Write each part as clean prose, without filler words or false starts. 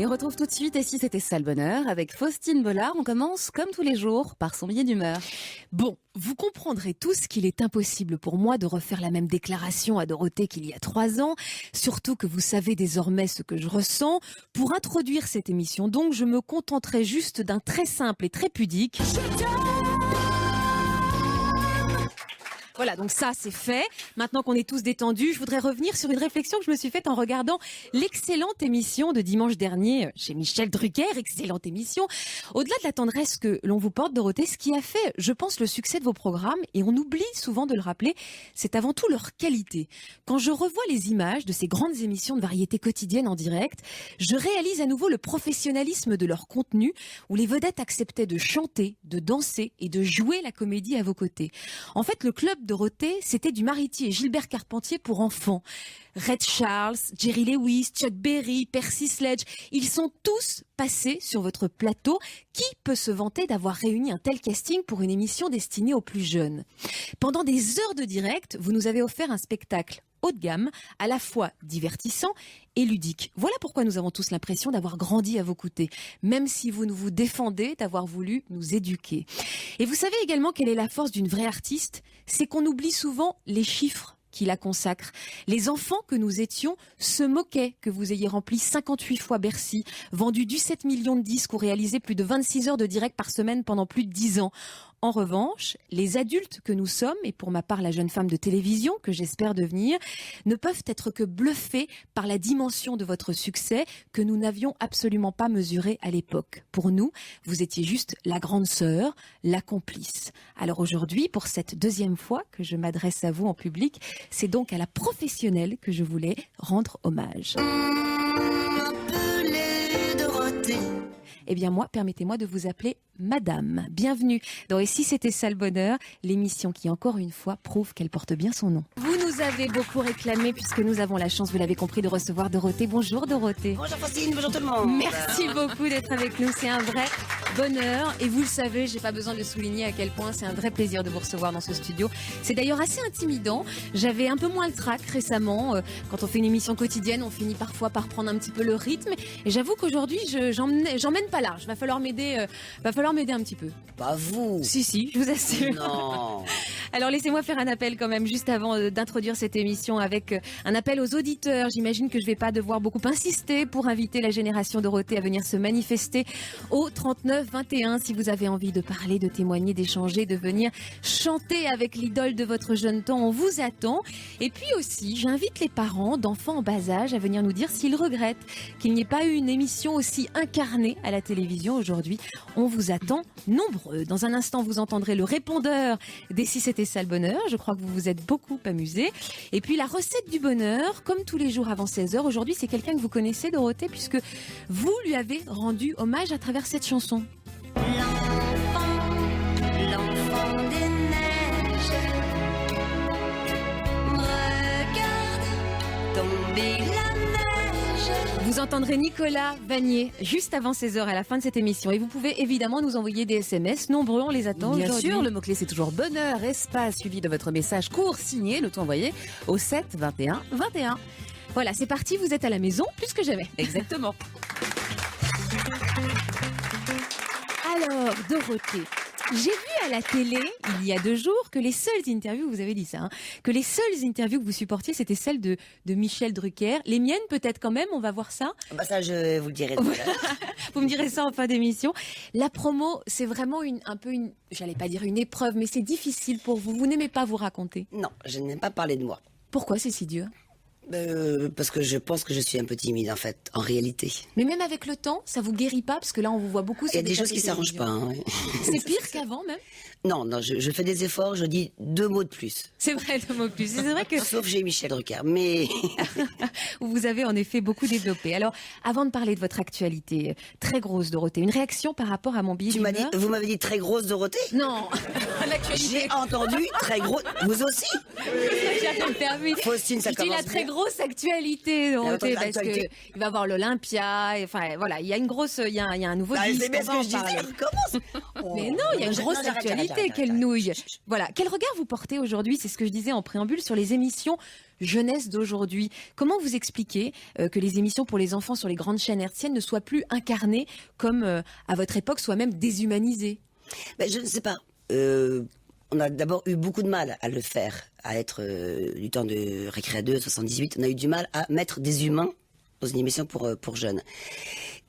retrouve tout de suite Et si c'était ça le bonheur avec Faustine Bollard. On commence comme tous les jours par son billet d'humeur. Bon, vous comprendrez tous qu'il est impossible pour moi de refaire la même déclaration à Dorothée qu'il y a 3 ans, surtout que vous savez désormais ce que je ressens. Pour introduire cette émission, donc, je me contenterai juste d'un très simple et très pudique. Voilà, donc ça c'est fait. Maintenant qu'on est tous détendus, je voudrais revenir sur une réflexion que je me suis faite en regardant l'excellente émission de dimanche dernier chez Michel Drucker, excellente émission. Au-delà de la tendresse que l'on vous porte, Dorothée, ce qui a fait, je pense, le succès de vos programmes, et on oublie souvent de le rappeler, c'est avant tout leur qualité. Quand je revois les images de ces grandes émissions de variété quotidienne en direct, je réalise à nouveau le professionnalisme de leur contenu, où les vedettes acceptaient de chanter, de danser et de jouer la comédie à vos côtés. En fait, le club Dorothée, c'était du Mariti et Gilbert Carpentier pour enfants. Red Charles, Jerry Lewis, Chuck Berry, Percy Sledge, ils sont tous passés sur votre plateau. Qui peut se vanter d'avoir réuni un tel casting pour une émission destinée aux plus jeunes? Pendant des heures de direct, vous nous avez offert un spectacle haut de gamme, à la fois divertissant et ludique. Voilà pourquoi nous avons tous l'impression d'avoir grandi à vos côtés, même si vous vous défendez d'avoir voulu nous éduquer. Et vous savez également quelle est la force d'une vraie artiste? C'est qu'on oublie souvent les chiffres qui la consacrent. Les enfants que nous étions se moquaient que vous ayez rempli 58 fois Bercy, vendu 17 millions de disques ou réalisé plus de 26 heures de direct par semaine pendant plus de 10 ans. En revanche, les adultes que nous sommes, et pour ma part la jeune femme de télévision que j'espère devenir, ne peuvent être que bluffés par la dimension de votre succès que nous n'avions absolument pas mesuré à l'époque. Pour nous, vous étiez juste la grande sœur, la complice. Alors aujourd'hui, pour cette deuxième fois que je m'adresse à vous en public, c'est donc à la professionnelle que je voulais rendre hommage. Eh bien moi, permettez-moi de vous appeler Madame. Bienvenue dans Et si c'était ça le bonheur, l'émission qui encore une fois prouve qu'elle porte bien son nom. Vous nous avez beaucoup réclamé puisque nous avons la chance, vous l'avez compris, de recevoir Dorothée. Bonjour Dorothée. Bonjour Faustine, bonjour tout le monde. Merci beaucoup d'être avec nous, c'est un vrai bonheur. Et vous le savez, j'ai pas besoin de souligner à quel point c'est un vrai plaisir de vous recevoir dans ce studio. C'est d'ailleurs assez intimidant. J'avais un peu moins le trac récemment. Quand on fait une émission quotidienne, on finit parfois par prendre un petit peu le rythme. Et j'avoue qu'aujourd'hui, j'emmène pas large. Va falloir m'aider un petit peu. Pas vous. Si, je vous assure. Non. Alors laissez-moi faire un appel quand même juste avant d'introduire cette émission avec un appel aux auditeurs. J'imagine que je vais pas devoir beaucoup insister pour inviter la génération Dorothée à venir se manifester au 39-21 si vous avez envie de parler, de témoigner, d'échanger, de venir chanter avec l'idole de votre jeune temps. On vous attend. Et puis aussi, j'invite les parents d'enfants en bas âge à venir nous dire s'ils regrettent qu'il n'y ait pas eu une émission aussi incarnée à la télévision aujourd'hui. On vous attend nombreux. Dans un instant, vous entendrez le répondeur des Si c'était ça le bonheur. Je crois que vous vous êtes beaucoup amusés. Et puis la recette du bonheur, comme tous les jours avant 16h. Aujourd'hui, c'est quelqu'un que vous connaissez, Dorothée, puisque vous lui avez rendu hommage à travers cette chanson. L'enfant des neiges, regarde tomber la neige. Vous entendrez Nicolas Vanier juste avant 16h à la fin de cette émission. Et vous pouvez évidemment nous envoyer des SMS. Nombreux, on les attend Bien aujourd'hui. sûr, le mot-clé c'est toujours bonheur, espace, suivi de votre message court signé, le tout envoyé au 7 21 21. Voilà, c'est parti, vous êtes à la maison, plus que jamais. Exactement. Alors, Dorothée, j'ai vu à la télé, il y a 2 jours, que les seules interviews, vous avez dit ça, que les seules interviews que vous supportiez, c'était celles de Michel Drucker. Les miennes, peut-être quand même, on va voir ça. Bah ça, je vous le dirai tout à l'heure. Vous me direz ça en fin d'émission. La promo, c'est vraiment j'allais pas dire une épreuve, mais c'est difficile pour vous. Vous n'aimez pas vous raconter. Non, je n'aime pas parler de moi. Pourquoi c'est si dur? Parce que je pense que je suis un peu timide en fait, en réalité. Mais même avec le temps, ça vous guérit pas? Parce que là, on vous voit beaucoup sur Il y a des plateaux choses qui s'arrangent pas. télévision. Hein. C'est pire qu'avant même? Non, je fais des efforts, je dis 2 mots de plus. C'est vrai, le mot plus. C'est vrai que Sauf j'ai Michel Drucker, mais... vous avez en effet beaucoup développé. Alors, avant de parler de votre actualité très grosse, Dorothée, une réaction par rapport à mon billet d'humeur? Vous m'avez dit très grosse Dorothée? Non, l'actualité. J'ai entendu très gros... Vous aussi? J'ai rien permis. Faustine, ça Je dis la commence très bien. grosse actualité, Dorothée, votre parce que actualité. il va y avoir l'Olympia. Enfin, voilà, il y a une grosse, il y a un nouveau Ah, disque. c'est bien on ce va que en je disais, parler. recommence. Mais non, il y a une grosse actualité. Quelle nouille. Voilà. Quel regard vous portez aujourd'hui? C'est ce que je disais en préambule sur les émissions jeunesse d'aujourd'hui. Comment vous expliquez que les émissions pour les enfants sur les grandes chaînes hertziennes ne soient plus incarnées comme à votre époque, soit même déshumanisées? Ben, je ne sais pas. On a d'abord eu beaucoup de mal à le faire, à être du temps de Récré 2, 78. On a eu du mal à mettre des humains dans une émission pour jeunes.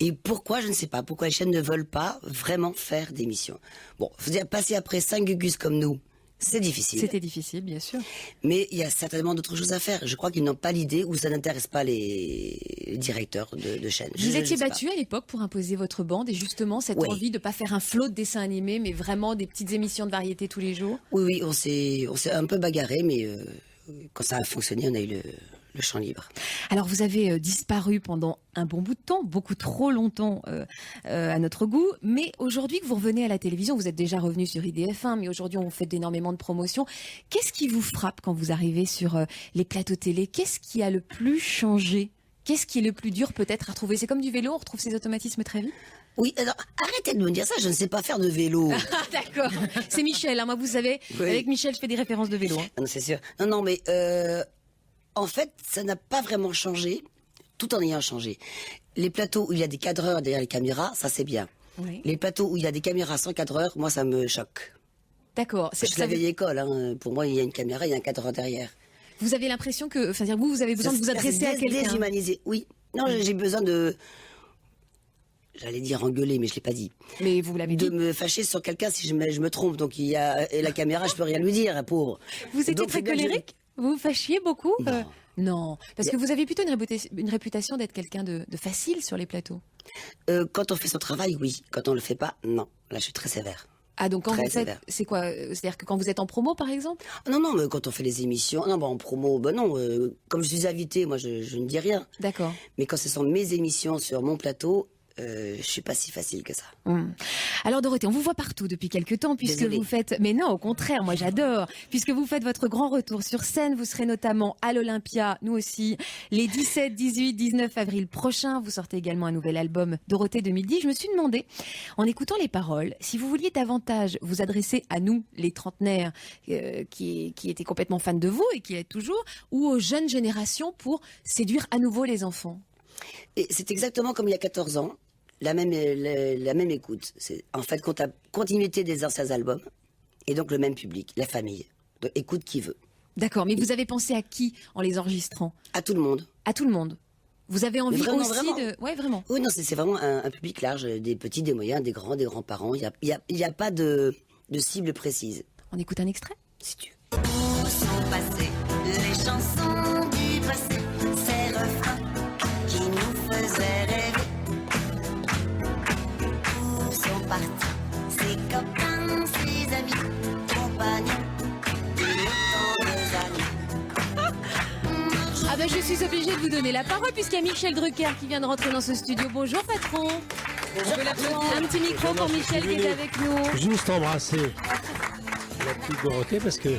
Et pourquoi, je ne sais pas. Pourquoi les chaînes ne veulent pas vraiment faire d'émissions. Bon, faut dire, passer après 5 gugus comme nous, c'est difficile. C'était difficile, bien sûr. Mais il y a certainement d'autres choses à faire. Je crois qu'ils n'ont pas l'idée ou ça n'intéresse pas les directeurs de chaînes. Vous étiez sais pas. battu à l'époque pour imposer votre bande et justement cette Oui. envie de pas faire un flot de dessins animés, mais vraiment des petites émissions de variété tous les jours. Oui, on s'est un peu bagarré, mais quand ça a fonctionné, on a eu le champ libre. Alors vous avez disparu pendant un bon bout de temps, beaucoup trop longtemps à notre goût, mais aujourd'hui que vous revenez à la télévision, vous êtes déjà revenu sur IDF1, mais aujourd'hui on fait énormément de promotions. Qu'est-ce qui vous frappe quand vous arrivez sur les plateaux télé? Qu'est-ce qui a le plus changé? Qu'est-ce qui est le plus dur peut-être à retrouver? C'est comme du vélo, on retrouve ses automatismes très vite? Oui, alors arrêtez de me dire ça, je ne sais pas faire de vélo. Ah d'accord, c'est Michel, hein, moi vous savez, Oui. avec Michel je fais des références de vélo. Hein. Non, c'est sûr. Non, mais en fait, ça n'a pas vraiment changé, tout en ayant changé. Les plateaux où il y a des cadreurs derrière les caméras, ça c'est bien. Oui. Les plateaux où il y a des caméras sans cadreur, moi ça me choque. D'accord. Je suis la vieille école, hein. Pour moi il y a une caméra, il y a un cadreur derrière. Vous avez l'impression que, enfin, vous avez besoin de vous adresser à quelqu'un. Déshumanisé, oui. Non, j'ai besoin de... J'allais dire engueuler, mais je l'ai pas dit. Mais vous l'avez De dit. me fâcher sur quelqu'un si je me trompe. Donc il y a et la caméra, je peux rien lui dire, pauvre. Vous étiez Donc, très c'est bien que je- colérique? Vous vous fâchiez beaucoup? Non. Non, parce que vous avez plutôt une réputation d'être quelqu'un de facile sur les plateaux. Quand on fait son travail, oui. Quand on le fait pas, non. Là, je suis très sévère. Ah donc quand Très vous faites, sévère. c'est quoi? C'est-à-dire que quand vous êtes en promo par exemple? Non, mais quand on fait les émissions, non, en promo, non. Comme je suis invité, moi, je ne dis rien. D'accord. Mais quand ce sont mes émissions sur mon plateau, je suis pas si facile que ça. Alors Dorothée, on vous voit partout depuis quelques temps puisque Désolée. vous faites, mais non, au contraire, moi j'adore, puisque vous faites votre grand retour sur scène, vous serez notamment à l'Olympia, nous aussi, les 17, 18, 19 avril prochains, vous sortez également un nouvel album Dorothée 2010. Je me suis demandé, en écoutant les paroles, si vous vouliez davantage vous adresser à nous, les trentenaires, qui étaient complètement fans de vous et qui l'êtes toujours, ou aux jeunes générations pour séduire à nouveau les enfants. Et c'est exactement comme il y a 14 ans, la même écoute. C'est en fait continuité des anciens albums, et donc le même public, la famille. Donc, écoute qui veut. D'accord, mais vous avez pensé à qui en les enregistrant? À tout le monde. À tout le monde. Vous avez envie vraiment, aussi vraiment. de... Ouais, vraiment. Oui, non, c'est vraiment un public large, des petits, des moyens, des grands-parents. Il y a pas de cible précise, On écoute un extrait? si tu... Où sont passées les chansons du passé, ces refrains qui nous faisaient rêver? Où sont partis ces copains, ces amis, compagnons de nos années? Ah ben je suis obligée de vous donner la parole puisqu'il y a Michel Drucker qui vient de rentrer dans ce studio. Bonjour patron. On peut l'applaudir. Un petit micro pour Michel qui est avec nous. Juste embrasser la petite Dorothée parce que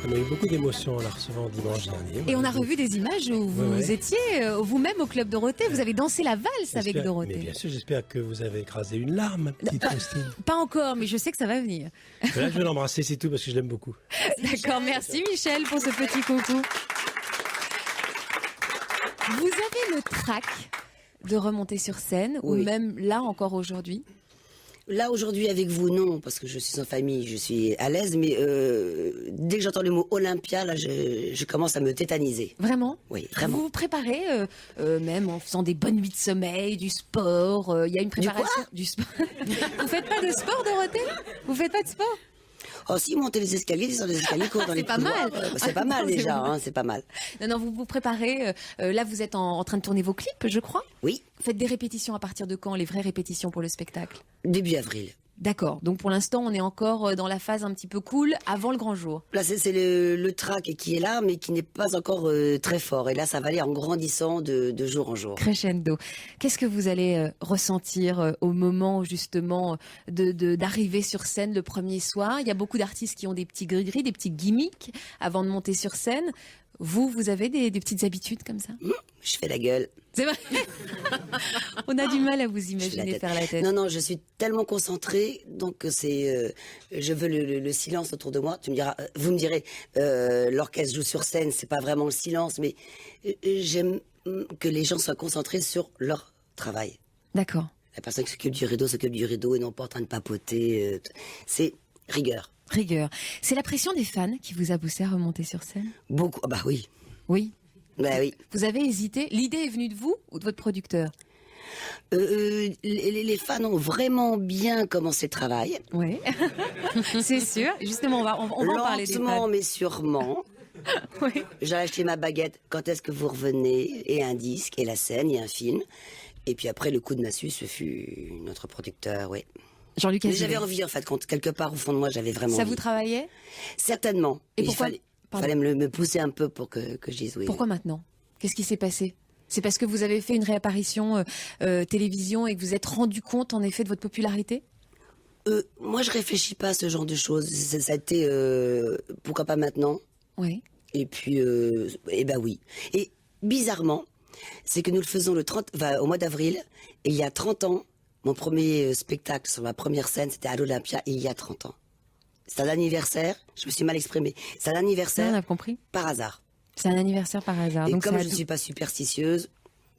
on a eu beaucoup d'émotions en la recevant dimanche dernier. Et on a revu des images où vous Ouais. étiez vous-même au Club Dorothée. Vous avez dansé la valse avec Mais Dorothée. bien sûr, j'espère que vous avez écrasé une larme, ma petite Faustine. Pas encore, mais je sais que ça va venir. Là, je vais l'embrasser, c'est tout, parce que je l'aime beaucoup. D'accord, merci Michel pour ce petit coucou. Vous avez le trac de remonter sur scène ou Oui. même là encore aujourd'hui? Là, aujourd'hui, avec vous, non, parce que je suis en famille, je suis à l'aise, mais dès que j'entends le mot Olympia, là, je commence à me tétaniser. Vraiment? Oui, vraiment. Vous vous préparez, même en faisant des bonnes nuits de sommeil, du sport. Il y a une préparation du sport. Vous faites pas de sport, Dorothée? Vous faites pas de sport? Oh, si, monter les escaliers, descendre les escaliers, courir dans C'est les pas couloirs, mal. c'est pas mal C'est déjà, bon. hein, c'est pas mal. Non, vous vous préparez. Là, vous êtes en train de tourner vos clips, je crois. Oui, Vous faites des répétitions à partir de quand? Les vraies répétitions pour le spectacle? début avril. D'accord. Donc pour l'instant, on est encore dans la phase un petit peu cool avant le grand jour. Là, c'est le trac qui est là, mais qui n'est pas encore très fort. Et là, ça va aller en grandissant de jour en jour. Crescendo. Qu'est-ce que vous allez ressentir au moment justement d'arriver sur scène le premier soir? Il y a beaucoup d'artistes qui ont des petits gris-gris, des petits gimmicks avant de monter sur scène. Vous avez des petites habitudes comme ça? Je fais la gueule. C'est vrai. On a du mal à vous Je fais imaginer faire la tête. Non, je suis tellement concentrée, donc je veux le silence autour de moi. Vous me direz, l'orchestre joue sur scène, c'est pas vraiment le silence, mais j'aime que les gens soient concentrés sur leur travail. D'accord. La personne qui s'occupe du rideau et non pas en train de papoter. C'est rigueur. Rigueur. C'est la pression des fans qui vous a poussé à remonter sur scène? Beaucoup. Ah bah oui. Oui. Bah oui. Vous avez hésité? L'idée est venue de vous ou de votre producteur? Les fans ont vraiment bien commencé le travail. Oui. C'est sûr. Justement, on va en parler des Lentement fans. mais sûrement. Oui. J'ai acheté ma baguette. Quand est-ce que vous revenez? Et un disque, et la scène, et un film. Et puis après, le coup de massue, ce fut notre producteur, oui. Jean-Luc Mais Azoulay. j'avais envie, en fait, quelque part au fond de moi, j'avais vraiment Ça envie. vous travaillait? Certainement. Et Il pourquoi Pardon. fallait me pousser un peu pour que je dise oui. Pourquoi maintenant? Qu'est-ce qui s'est passé? C'est parce que vous avez fait une réapparition télévision et que vous êtes rendu compte en effet de votre popularité? Moi, je réfléchis pas à ce genre de choses. Ça a été pourquoi pas maintenant. Oui. Et puis, eh ben oui. Et bizarrement, c'est que nous le faisons au mois d'avril. Et il y a 30 ans, mon premier spectacle sur ma première scène, c'était à l'Olympia, il y a 30 ans. C'est un anniversaire, je me suis mal exprimée. C'est un Ça, on anniversaire a compris. par hasard. C'est un anniversaire par hasard. Et donc comme ça a je ne tout- suis pas superstitieuse,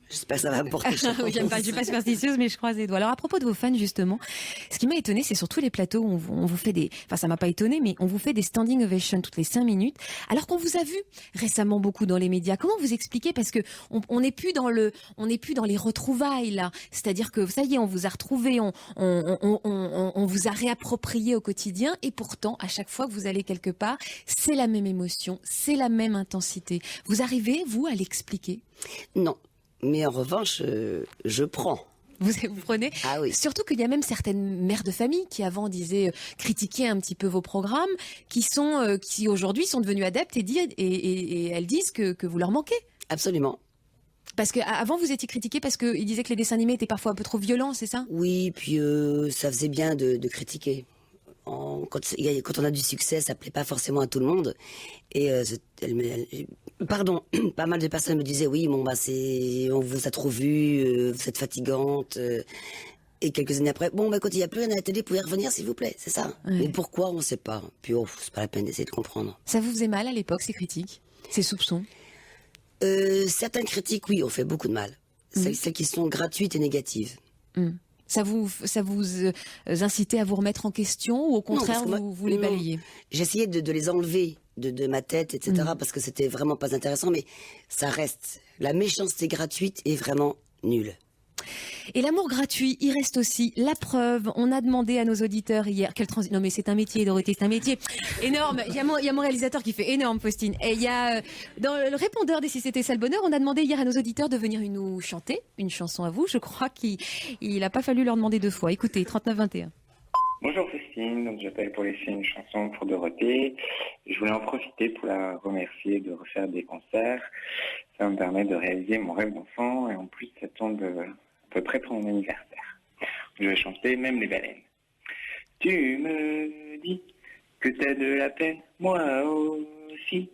j'espère que ça va me porter chance. Oui, je suis pas superstitieuse, mais je croise les doigts. Alors, à propos de vos fans, justement, ce qui m'a étonné, c'est sur tous les plateaux où on vous fait enfin, ça m'a pas étonné, mais on vous fait des standing ovations toutes les 5 minutes, alors qu'on vous a vu récemment beaucoup dans les médias. Comment vous expliquez? Parce que on n'est plus dans les retrouvailles, là. C'est-à-dire que, ça y est, on vous a retrouvé, on vous a réapproprié au quotidien, et pourtant, à chaque fois que vous allez quelque part, c'est la même émotion, c'est la même intensité. Vous arrivez, vous, à l'expliquer? Non. Mais en revanche, je prends. Vous prenez? Ah oui. Surtout qu'il y a même certaines mères de famille qui avant disaient critiquer un petit peu vos programmes, qui aujourd'hui sont devenues adeptes et elles disent que vous leur manquez. Absolument. Parce qu'avant vous étiez critiqué parce qu'ils disaient que les dessins animés étaient parfois un peu trop violents, c'est ça? Oui, puis ça faisait bien de critiquer. Quand on a du succès, ça plaît pas forcément à tout le monde. Et pardon, pas mal de personnes me disaient oui, bon bah on vous a trop vu, vous êtes fatigante. Et quelques années après, bon bah quand il n'y a plus rien à la télé, vous pouvez revenir s'il vous plaît, c'est ça. Ouais. Mais pourquoi on ne sait pas. Puis c'est pas la peine d'essayer de comprendre. Ça vous faisait mal à l'époque ces critiques, ces soupçons? Certaines critiques, oui, ont fait beaucoup de mal. Celles qui sont gratuites et négatives. Ça vous incitait à vous remettre en question ou au contraire parce que vous les non. balayez? J'essayais de les enlever de ma tête, etc. Parce que c'était vraiment pas intéressant, mais ça reste. La méchanceté gratuite est vraiment nulle. Et l'amour gratuit, il reste aussi. La preuve, on a demandé à nos auditeurs hier... Non mais c'est un métier, Dorothée, c'est un métier énorme. Il y a mon réalisateur qui fait énorme, Faustine. Et il y a dans le répondeur des Si c'était ça le bonheur, on a demandé hier à nos auditeurs de venir nous chanter une chanson à vous. Je crois qu'il n'a pas fallu leur demander 2 fois. Écoutez, 3921. Bonjour Faustine, donc j'appelle pour laisser une chanson pour Dorothée. Je voulais en profiter pour la remercier de refaire des concerts. Ça me permet de réaliser mon rêve d'enfant et en plus ça tombe à peu près pour mon anniversaire. Je vais chanter Même les baleines. Tu me dis que t'as de la peine, moi aussi.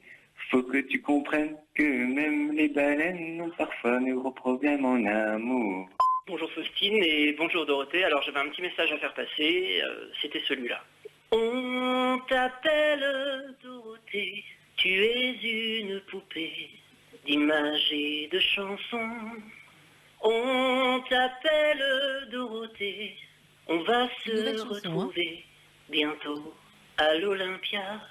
Faut que tu comprennes que même les baleines ont parfois de gros problèmes en amour. Bonjour Faustine et bonjour Dorothée. Alors j'avais un petit message à faire passer, c'était celui-là. On t'appelle Dorothée, tu es une poupée d'images et de chansons. On t'appelle Dorothée, on va Nouvelle se chanson, retrouver bientôt à l'Olympia.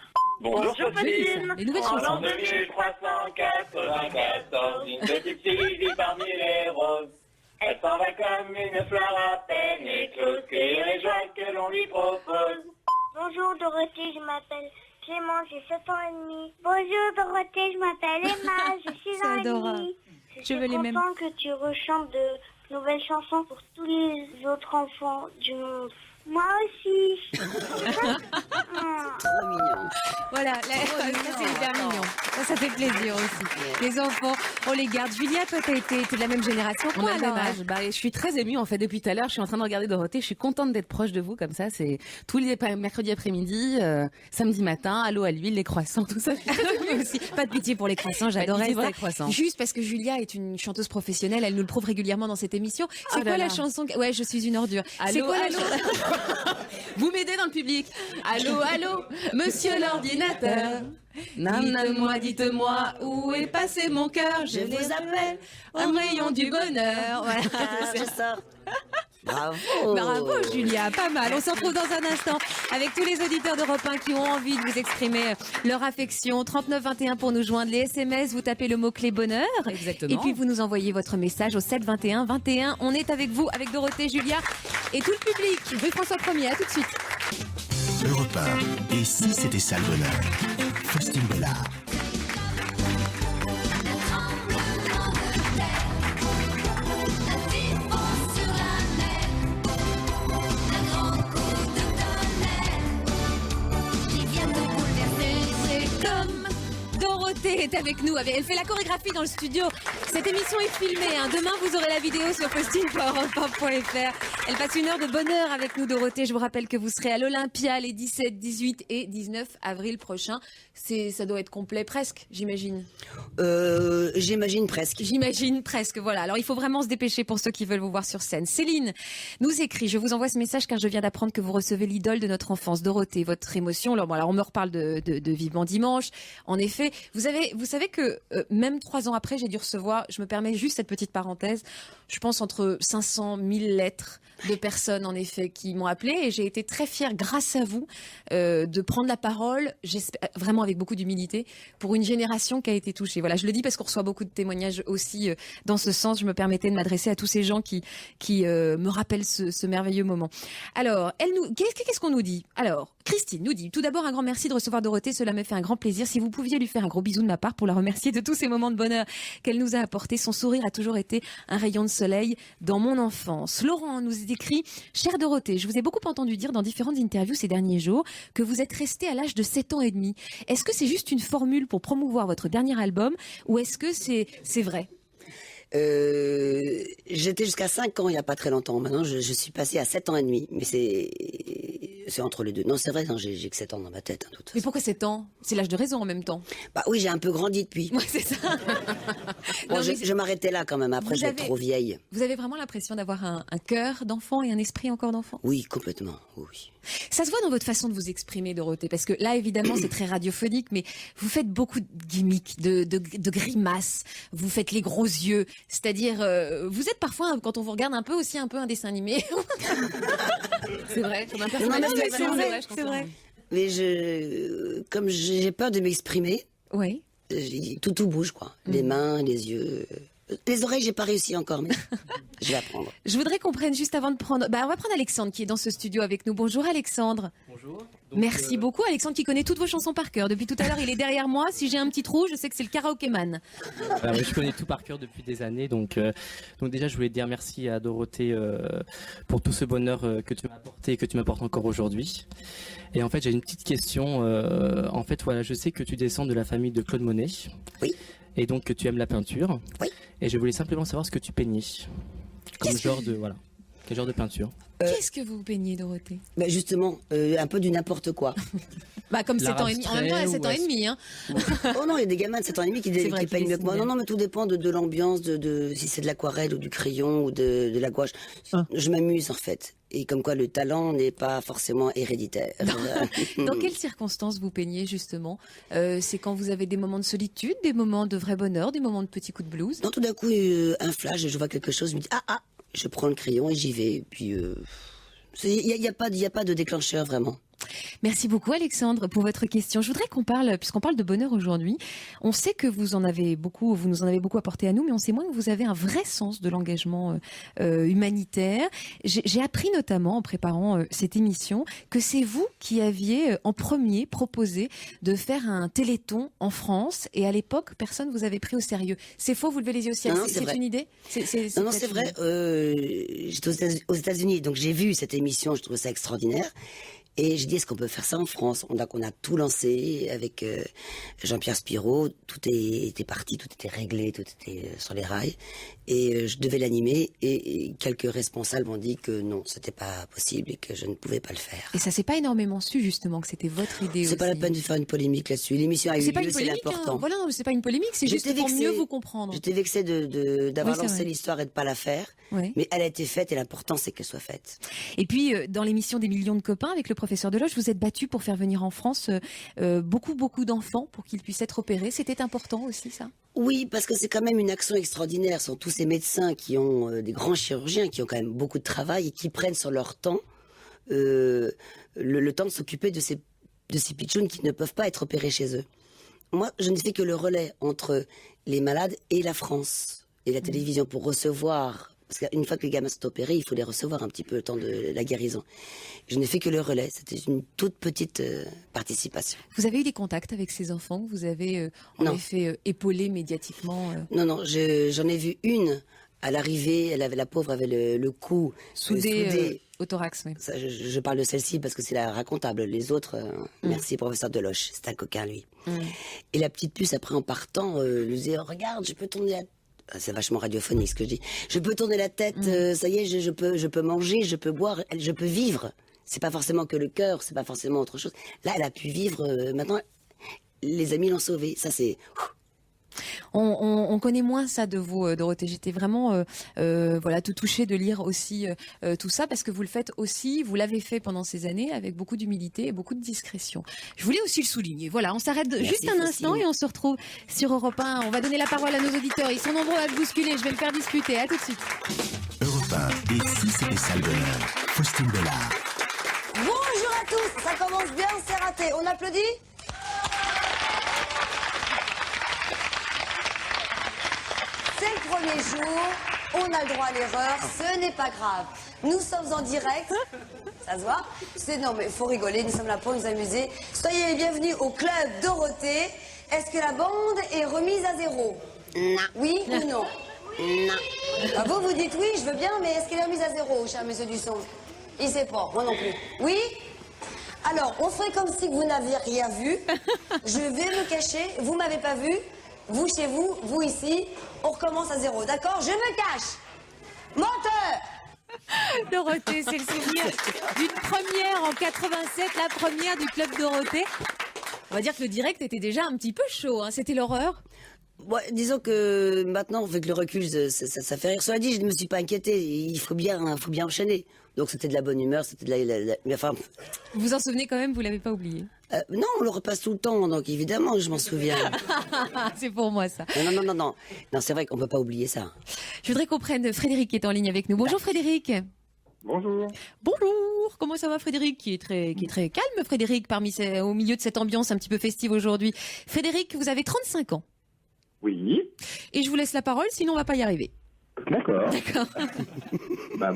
Bonjour Faustine. Les nouvelles En chansons. l'an 2394, une petite fille vit parmi les roses. Elle s'en va comme une fleur à peine éclose, cueillir les joies que l'on lui propose. Bonjour Dorothée, je m'appelle Clément, j'ai 7 ans et demi. Bonjour Dorothée, je m'appelle Emma, j'ai 6 C'est ans et adorable. demi. Je suis veux les mêmes. content que tu rechantes de nouvelles chansons pour tous les autres enfants du monde. Moi aussi. Trop mignon. Voilà, ça c'est hyper mignon. Ça fait plaisir aussi. Les enfants, on les garde. Julia, toi, t'es de la même génération. On a le même âge. Je suis très émue en fait depuis tout à l'heure. Je suis en train de regarder Dorothée. Je suis contente d'être proche de vous comme ça. C'est tous les mercredis après-midi, samedi matin, à l'eau, à l'huile, les croissants, tout ça. Je suis très émue aussi. Pas de pitié pour les croissants, j'adorais ça. Les croissants. Juste parce que Julia est une chanteuse professionnelle, elle nous le prouve régulièrement dans cette émission. C'est quoi la chanson Ouais, je suis une ordure. C'est quoi la chanson? Vous m'aidez dans le public. Allô, allô, monsieur l'ordinateur. Dites-moi, où est passé mon cœur? Je vous appelle un rayon du bonheur. Voilà. C'est ça. Bravo. Bravo Julia, pas mal. On se retrouve dans un instant avec tous les auditeurs d'Europe 1 qui ont envie de vous exprimer leur affection. 3921 pour nous joindre. Les SMS, vous tapez le mot-clé bonheur. Exactement. Et puis vous nous envoyez votre message au 7 21 21. On est avec vous, avec Dorothée, Julia et tout le public. Rue François 1er, à tout de suite. Europe 1. Et si c'était ça le bonheur? Faustine Bollard. Dorothée est avec nous. Elle fait la chorégraphie dans le studio. Cette émission est filmée. Demain, vous aurez la vidéo sur faustine.europe1.fr. Elle passe une heure de bonheur avec nous, Dorothée. Je vous rappelle que vous serez à l'Olympia les 17, 18 et 19 avril prochains. Ça doit être complet presque, j'imagine. J'imagine presque. J'imagine presque, voilà. Alors, il faut vraiment se dépêcher pour ceux qui veulent vous voir sur scène. Céline nous écrit, je vous envoie ce message car je viens d'apprendre que vous recevez l'idole de notre enfance, Dorothée. Votre émotion, alors on me reparle de Vivement Dimanche. En effet, vous savez que même 3 ans après, j'ai dû recevoir, je me permets juste cette petite parenthèse, je pense entre 500 000 lettres de personnes en effet qui m'ont appelé et j'ai été très fière grâce à vous de prendre la parole, vraiment avec beaucoup d'humilité, pour une génération qui a été touchée. Voilà, je le dis parce qu'on reçoit beaucoup de témoignages aussi dans ce sens. Je me permettais de m'adresser à tous ces gens qui me rappellent ce merveilleux moment. Alors, qu'est-ce qu'on nous dit? Alors, Christine nous dit, tout d'abord un grand merci de recevoir Dorothée, cela me fait un grand plaisir. Si vous pouviez lui faire un gros bisou de ma part pour la remercier de tous ces moments de bonheur qu'elle nous a apportés. Son sourire a toujours été un rayon de soleil dans mon enfance. Laurent nous écrit, chère Dorothée, je vous ai beaucoup entendu dire dans différentes interviews ces derniers jours que vous êtes restée à l'âge de 7 ans et demi. Est-ce que c'est juste une formule pour promouvoir votre dernier album ou est-ce que c'est vrai? J'étais jusqu'à 5 ans il n'y a pas très longtemps. Maintenant, je suis passé à 7 ans et demi. Mais c'est entre les deux. Non, c'est vrai, j'ai que 7 ans dans ma tête. Hein, mais pourquoi 7 ans? C'est l'âge de raison en même temps. Bah oui, j'ai un peu grandi depuis. Ouais, c'est ça. Bon, je m'arrêtais là quand même. Après, j'étais trop vieille. Vous avez vraiment l'impression d'avoir un cœur d'enfant et un esprit encore d'enfant? Oui, complètement. Oui. Ça se voit dans votre façon de vous exprimer, Dorothée, parce que là, évidemment, c'est très radiophonique, mais vous faites beaucoup de gimmicks, de grimaces, vous faites les gros yeux, c'est-à-dire, vous êtes parfois, quand on vous regarde un peu, aussi un peu un dessin animé. C'est vrai, comme un personnage. C'est vrai. Mais comme j'ai peur de m'exprimer, oui. Tout bouge, quoi. Les mains, les yeux... Les oreilles, j'ai pas réussi encore, mais je vais apprendre. Je voudrais qu'on prenne juste avant de prendre... on va prendre Alexandre qui est dans ce studio avec nous. Bonjour Alexandre. Bonjour. Donc, merci beaucoup Alexandre qui connaît toutes vos chansons par cœur. Depuis tout à l'heure, il est derrière moi. Si j'ai un petit trou, je sais que c'est le karaokéman. Je connais tout par cœur depuis des années. Donc déjà, je voulais te dire merci à Dorothée pour tout ce bonheur que tu m'as apporté et que tu m'apportes encore aujourd'hui. Et en fait, j'ai une petite question. En fait, voilà, je sais que tu descends de la famille de Claude Monet. Oui. Et donc que tu aimes la peinture. Oui. Et je voulais simplement savoir ce que tu peignais. Comme genre de voilà. Quel genre de peinture? Qu'est-ce que vous peignez, Dorothée? Bah justement, un peu du n'importe quoi. Comme 7 ans et demi. En même temps, elle a 7 ans et demi. Hein. Oh non, il y a des gamins de 7 ans et demi qui peignent mieux que moi. Non, mais tout dépend de l'ambiance, si c'est de l'aquarelle ou du crayon ou de la gouache. Je m'amuse en fait. Et comme quoi le talent n'est pas forcément héréditaire. Dans quelles circonstances vous peignez justement? C'est quand vous avez des moments de solitude, des moments de vrai bonheur, des moments de petits coups de blues? Non, tout d'un coup, un flash, je vois quelque chose, je me dis je prends le crayon et j'y vais. Puis il n'y a pas de déclencheur vraiment. Merci beaucoup Alexandre pour votre question. Je voudrais qu'on parle, puisqu'on parle de bonheur aujourd'hui, on sait que vous nous en avez beaucoup apporté à nous, mais on sait moins que vous avez un vrai sens de l'engagement humanitaire. J'ai appris notamment en préparant cette émission que c'est vous qui aviez en premier proposé de faire un téléthon en France et à l'époque personne vous avait pris au sérieux. C'est faux, vous levez les yeux au ciel, c'est une idée? Non, c'est vrai. J'étais aux États-Unis, donc j'ai vu cette émission, je trouvais ça extraordinaire. Et j'ai dit, est-ce qu'on peut faire ça en France? On a tout lancé avec Jean-Pierre Spiro. Tout était parti, tout était réglé, tout était sur les rails. Et je devais l'animer. Et quelques responsables m'ont dit que non, c'était pas possible et que je ne pouvais pas le faire. Et ça s'est pas énormément su, justement, que c'était votre idée aussi. C'est pas la peine de faire une polémique là-dessus. L'émission a eu lieu, c'est l'important. Voilà, non, c'est pas une polémique, c'est juste pour mieux vous comprendre. J'étais vexée d'avoir Oui, lancé l'histoire et de pas la faire. Oui. Mais elle a été faite et l'important, c'est qu'elle soit faite. Et puis, dans l'émission des millions de copains avec le professeur Deloche, vous êtes battu pour faire venir en France beaucoup d'enfants pour qu'ils puissent être opérés. C'était important aussi, ça? Oui, parce que c'est quand même une action extraordinaire. Ce sont tous ces médecins qui ont des grands chirurgiens, qui ont quand même beaucoup de travail et qui prennent sur leur temps le temps de s'occuper de ces pitchouns qui ne peuvent pas être opérés chez eux. Moi, je ne fais que le relais entre les malades et la France et la télévision pour recevoir. Parce qu'une fois que les gamins sont opérés, il faut les recevoir un petit peu le temps de la guérison. Je n'ai fait que le relais. C'était une toute petite participation. Vous avez eu des contacts avec ces enfants que vous avez en effet épaulés médiatiquement Non, j'en ai vu une à l'arrivée. La pauvre avait le cou soudé au thorax. Oui. Ça, je parle de celle-ci parce que c'est la racontable. Les autres, merci professeur Deloche. C'est un coquin, lui. Et la petite puce, après en partant, lui disait, regarde, je peux tourner la... C'est vachement radiophonique ce que je dis. Je peux tourner la tête, ça y est, je peux manger, je peux boire, je peux vivre. C'est pas forcément que le cœur, c'est pas forcément autre chose. Là, elle a pu vivre. Maintenant, les amis l'ont sauvée. Ça, c'est... On connaît moins ça de vous, Dorothée. J'étais vraiment tout touchée de lire aussi tout ça parce que vous le faites aussi, vous l'avez fait pendant ces années avec beaucoup d'humilité et beaucoup de discrétion. Je voulais aussi le souligner. Voilà, on s'arrête juste un instant et on se retrouve sur Europe 1. On va donner la parole à nos auditeurs. Ils sont nombreux à se bousculer. Je vais le faire discuter. À tout de suite. Europe 1 et si c'était ça le bonheur. Faustine Bollard. Bonjour à tous. Ça commence bien, c'est raté. On applaudit? C'est le premier jour, on a le droit à l'erreur, ce n'est pas grave. Nous sommes en direct, ça se voit? Non mais faut rigoler, nous sommes là pour nous amuser. Soyez les bienvenus au club Dorothée. Est-ce que la bande est remise à zéro? Non. Oui ou non? Non. Ah, vous dites oui, je veux bien, mais est-ce qu'elle est remise à zéro, cher monsieur Dusson? Il sait pas, moi non plus. Oui? Alors, on ferait comme si vous n'aviez rien vu. Je vais me cacher, vous m'avez pas vu. Vous chez vous, vous ici, on recommence à zéro, d'accord? Je me cache. Menteur! Dorothée, c'est le souvenir d'une première en 87, la première du club Dorothée. On va dire que le direct était déjà un petit peu chaud, hein. C'était l'horreur. Ouais, disons que maintenant, avec le recul, ça fait rire. Cela dit, je ne me suis pas inquiété. Il faut bien enchaîner. Donc c'était de la bonne humeur, c'était de la... Enfin... Vous vous en souvenez quand même, vous l'avez pas oublié? Non, on le repasse tout le temps, donc évidemment que je m'en souviens. C'est pour moi ça. Non. Non, c'est vrai qu'on peut pas oublier ça. Je voudrais qu'on prenne Frédéric qui est en ligne avec nous. Bonjour Frédéric. Bonjour. Bonjour. Comment ça va Frédéric qui est très calme Frédéric au milieu de cette ambiance un petit peu festive aujourd'hui. Frédéric, vous avez 35 ans. Oui. Et je vous laisse la parole, sinon on va pas y arriver. D'accord.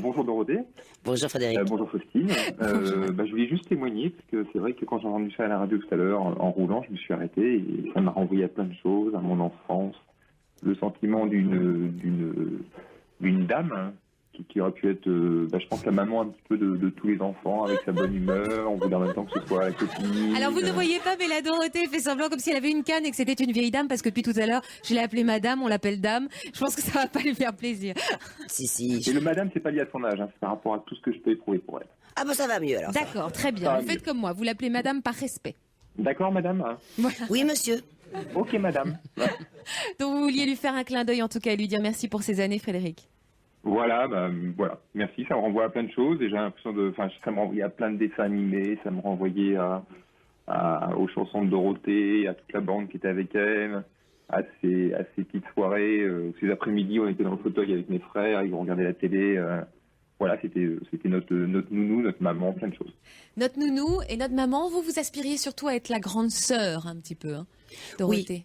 Bonjour Dorothée. Bonjour Frédéric. Bonjour Faustine. Je voulais juste témoigner, parce que c'est vrai que quand j'ai entendu ça à la radio tout à l'heure, en roulant, je me suis arrêté et ça m'a renvoyé à plein de choses, à mon enfance, le sentiment d'une dame qui aurait pu être, je pense, la maman un petit peu de tous les enfants, avec sa bonne humeur, on voulait en même temps que ce soit la copine. Alors vous ne voyez pas, mais la Dorothée fait semblant comme si elle avait une canne et que c'était une vieille dame, parce que depuis tout à l'heure, je l'ai appelée madame, on l'appelle dame. Je pense que ça va pas lui faire plaisir. Si. Et le madame, c'est pas lié à son âge, c'est par rapport à tout ce que je peux éprouver pour elle. Ah ça va mieux alors. D'accord, très bien. Vous faites comme moi, vous l'appelez madame par respect. D'accord, madame. Voilà. Oui, monsieur. Ok, madame. Donc vous vouliez lui faire un clin d'œil en tout cas et lui dire merci pour ces années, Frédéric. Voilà, merci, ça me renvoie à plein de choses et j'ai l'impression ça me renvoyait à plein de dessins animés, ça me renvoyait aux chansons de Dorothée, à toute la bande qui était avec elle, à ces petites soirées, ces après-midi, on était dans le fauteuil avec mes frères, ils regardaient la télé, c'était notre nounou, notre maman, plein de choses. Notre nounou et notre maman, vous aspiriez surtout à être la grande sœur un petit peu, hein, Dorothée. Oui.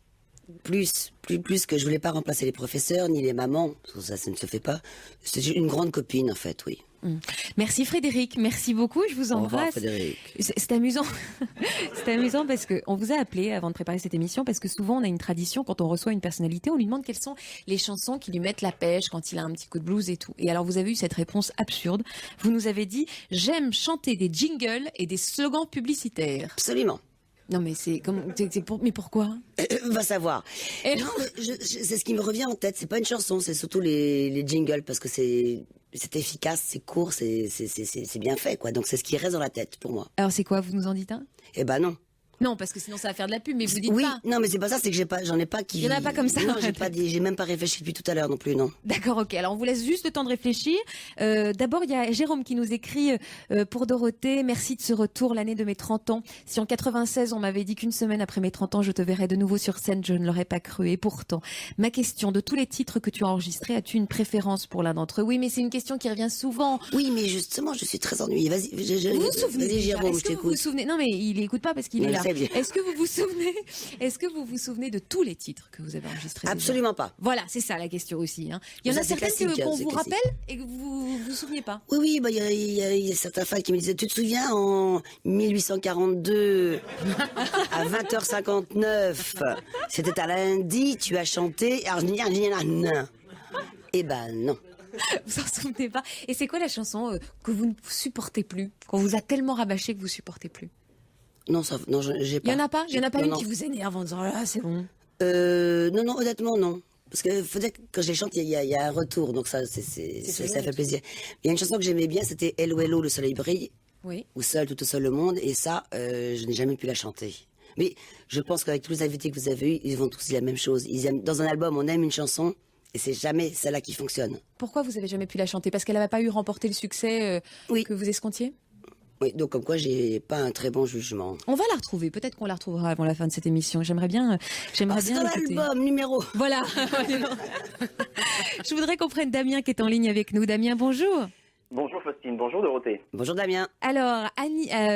Plus que je voulais pas remplacer les professeurs ni les mamans, ça ne se fait pas. C'est une grande copine en fait, oui. Merci Frédéric, merci beaucoup, je vous Au revoir, embrasse. Frédéric. C'est amusant. C'est amusant parce que on vous a appelé avant de préparer cette émission parce que souvent on a une tradition quand on reçoit une personnalité, on lui demande quelles sont les chansons qui lui mettent la pêche quand il a un petit coup de blues et tout. Et alors vous avez eu cette réponse absurde. Vous nous avez dit j'aime chanter des jingles et des slogans publicitaires. Absolument. Non mais mais pourquoi? Va savoir. Et non, c'est ce qui me revient en tête. C'est pas une chanson, c'est surtout les jingles parce que c'est efficace, c'est court, c'est bien fait quoi. Donc c'est ce qui reste dans la tête pour moi. Alors c'est quoi? Vous nous en dites un? Eh ben non. Non, parce que sinon ça va faire de la pub, mais vous dites oui, pas. non, mais c'est pas ça, c'est que j'en ai pas qui. Il y en a pas comme ça. Non, j'ai même pas réfléchi depuis tout à l'heure non plus, non. D'accord, ok. Alors on vous laisse juste le temps de réfléchir. D'abord, il y a Jérôme qui nous écrit pour Dorothée. Merci de ce retour l'année de mes 30 ans. Si en 96 on m'avait dit qu'une semaine après mes 30 ans je te verrais de nouveau sur scène, je ne l'aurais pas cru. Et pourtant, ma question, de tous les titres que tu as enregistrés, as-tu une préférence pour l'un d'entre eux? Oui, mais c'est une question qui revient souvent. Oui, mais justement, je suis très ennuyée. Vas-y, vous vous souvenez vas-y, Jérôme, je Est-ce que vous t'écoute. vous souvenez? Non, mais il écoute pas parce qu'il est là. Je sais bien. Est-ce que vous vous souvenez de tous les titres que vous avez enregistrés? Absolument pas. Voilà, c'est ça la question aussi. Hein. Il y en Ça, a c'est certaines classique, qu'on c'est vous classique. rappelle et que vous vous souvenez pas. Oui, bah il y a certains fans qui me disaient, tu te souviens en 1842 à 20h59, c'était à lundi, tu as chanté. Alors je dis non. Eh ben non. Vous en souvenez pas? Et c'est quoi la chanson que vous ne supportez plus, qu'on vous a tellement rabâché que vous supportez plus? Non, non, j'ai pas. Il y en a pas? Il y en a pas Non, une non. qui vous énerve en disant ah c'est bon. Non, honnêtement, non. Parce que faut dire que quand je les chante, il y a un retour, donc ça fait plaisir. Il y a une chanson que j'aimais bien, c'était Hello Hello, le soleil brille, Oui. ou Seul, tout seul le monde, et ça, je n'ai jamais pu la chanter. Mais je pense qu'avec tous les invités que vous avez eus, ils vont tous dire la même chose. Ils aiment, dans un album, on aime une chanson, et c'est jamais celle-là qui fonctionne. Pourquoi vous avez jamais pu la chanter? Parce qu'elle n'avait pas eu remporté le succès que vous escomptiez? Oui, donc comme quoi, j'ai pas un très bon jugement. On va la retrouver. Peut-être qu'on la retrouvera avant la fin de cette émission. J'aimerais bien C'est dans l'écouter. l'album numéro. Voilà. Je voudrais qu'on prenne Damien qui est en ligne avec nous. Damien, bonjour. Bonjour Faustine, bonjour Dorothée. Bonjour Damien. Alors,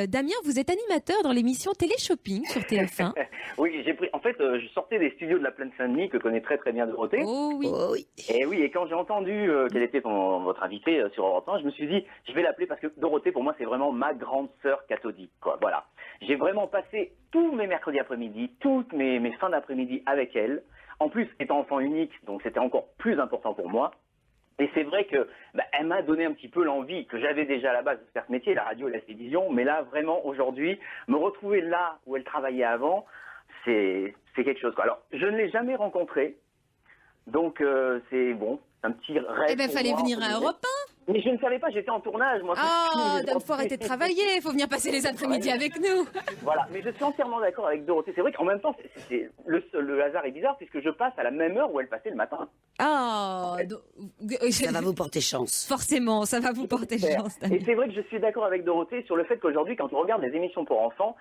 Damien, vous êtes animateur dans l'émission Télé-Shopping sur TF1. Oui, en fait, je sortais des studios de la Plaine Saint-Denis que connaît très très bien Dorothée. Oh oui. Oh oui. Et oui, et quand j'ai entendu qu'elle était votre invitée sur Europe 1, je me suis dit, je vais l'appeler parce que Dorothée, pour moi, c'est vraiment ma grande sœur cathodique, quoi. Voilà. J'ai vraiment passé tous mes mercredis après-midi, toutes mes fins d'après-midi avec elle. En plus, étant enfant unique, donc c'était encore plus important pour moi. Et c'est vrai que elle m'a donné un petit peu l'envie que j'avais déjà à la base de faire ce métier, la radio et la télévision. Mais là, vraiment, aujourd'hui, me retrouver là où elle travaillait avant, c'est quelque chose, quoi. Alors, je ne l'ai jamais rencontrée. Donc, c'est bon, un petit rêve. Eh ben, pour fallait moi, venir entre à guillemets. Europe 1. Mais je ne savais pas, j'étais en tournage, moi. Ah, donc faut arrêter de travailler. Il faut venir passer les après-midi avec nous. Voilà, mais je suis entièrement d'accord avec Dorothée. C'est vrai qu'en même temps, le hasard est bizarre puisque je passe à la même heure où elle passait le matin. Ah, Ça va vous porter chance. Forcément, ça va vous porter chance. Et c'est vrai que je suis d'accord avec Dorothée sur le fait qu'aujourd'hui, quand on regarde les émissions pour enfants,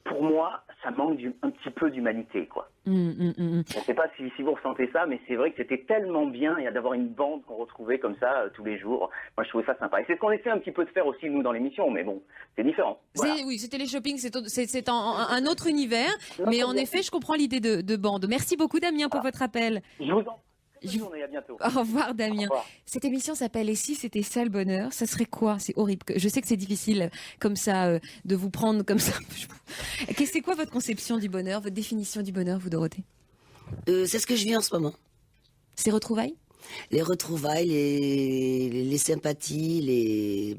pour moi, ça manque un petit peu d'humanité, quoi. Je ne sais pas si vous ressentez ça, mais c'est vrai que c'était tellement bien d'avoir une bande qu'on retrouvait comme ça tous les jours. Moi, je trouvais ça sympa. Et c'est ce qu'on essaie un petit peu de faire aussi, nous, dans l'émission, mais bon, c'est différent. Voilà. Oui, c'était les shopping, c'est un autre univers. Mais en effet, je comprends l'idée de bande. Merci beaucoup, Damien, pour votre appel. Je vous en prie. Bonne journée, à bientôt. Au revoir, Damien. Au revoir. Cette émission s'appelle Et si c'était ça le bonheur? Ça serait quoi? C'est horrible. Je sais que c'est difficile comme ça de vous prendre comme ça. C'est quoi votre conception du bonheur, votre définition du bonheur, vous, Dorothée? C'est ce que je vis en ce moment. Ces retrouvailles? Les retrouvailles, les sympathies,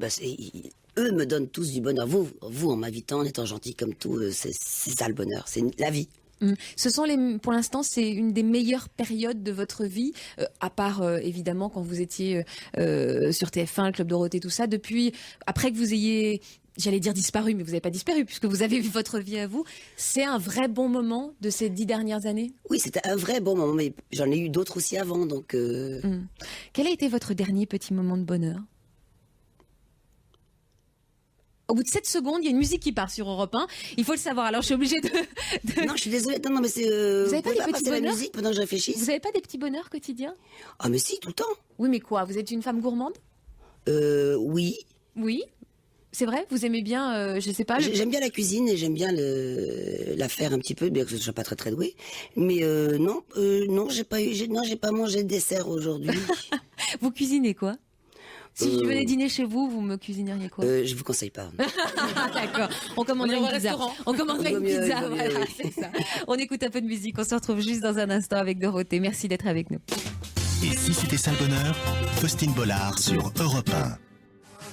eux me donnent tous du bonheur. Vous en m'invitant, en étant gentil comme tout, c'est ça le bonheur, c'est la vie. Ce sont pour l'instant, c'est une des meilleures périodes de votre vie, à part évidemment quand vous étiez sur TF1, le Club Dorothée, tout ça. Depuis, après que vous ayez, j'allais dire disparu, mais vous n'avez pas disparu puisque vous avez vu votre vie à vous. C'est un vrai bon moment de ces 10 dernières années? Oui, c'était un vrai bon moment, mais j'en ai eu d'autres aussi avant, donc. Quel a été votre dernier petit moment de bonheur? Au bout de 7 secondes, il y a une musique qui part sur Europe 1. Il faut le savoir. Alors, je suis obligée de... Non, je suis désolée. Non, mais c'est... Vous n'avez pas des petits passer la bonheurs musique pendant que je réfléchisse? Vous n'avez pas des petits bonheurs quotidiens? Ah, mais si, tout le temps. Oui, mais quoi? Vous êtes une femme gourmande? Oui. Oui? C'est vrai? Vous aimez bien, je sais pas... J'aime bien la cuisine et j'aime bien la faire un petit peu, bien que je ne sois pas très très douée. Mais non, j'ai pas mangé de dessert aujourd'hui. Vous cuisinez quoi? Si je venais dîner chez vous, vous me cuisineriez quoi? Je vous conseille pas. D'accord. On commanderait une pizza. On commanderait une pizza. Voilà, c'est ça. On écoute un peu de musique. On se retrouve juste dans un instant avec Dorothée. Merci d'être avec nous. Et si c'était ça le bonheur, Faustine Bollard sur Europe 1.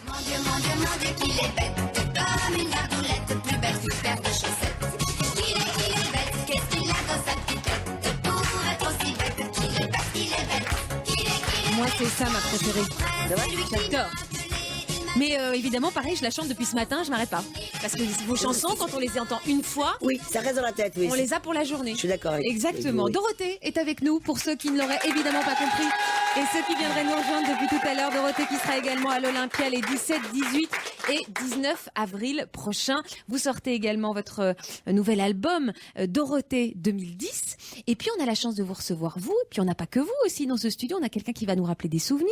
Mon Dieu, qu'il est bête, comme une gargoulette, plus belle qu'une paire de chaussettes. Qu'il est bête, qu'est-ce qu'il a dans sa petite tête, pour être aussi bête, qu'il est bête. Moi, c'est ça ma préférée. J'adore. Mais évidemment, pareil, je la chante depuis ce matin, je m'arrête pas. Parce que vos chansons, quand on les entend une fois, oui, ça reste dans la tête. Oui, on les a pour la journée. Je suis d'accord avec Exactement. avec vous, oui. Dorothée est avec nous pour ceux qui ne l'auraient évidemment pas compris. Et ceux qui viendraient nous rejoindre depuis tout à l'heure, Dorothée qui sera également à l'Olympia les 17, 18 et 19 avril prochains. Vous sortez également votre nouvel album Dorothée 2010. Et puis on a la chance de vous recevoir vous. Et puis on n'a pas que vous aussi dans ce studio. On a quelqu'un qui va nous rappeler des souvenirs.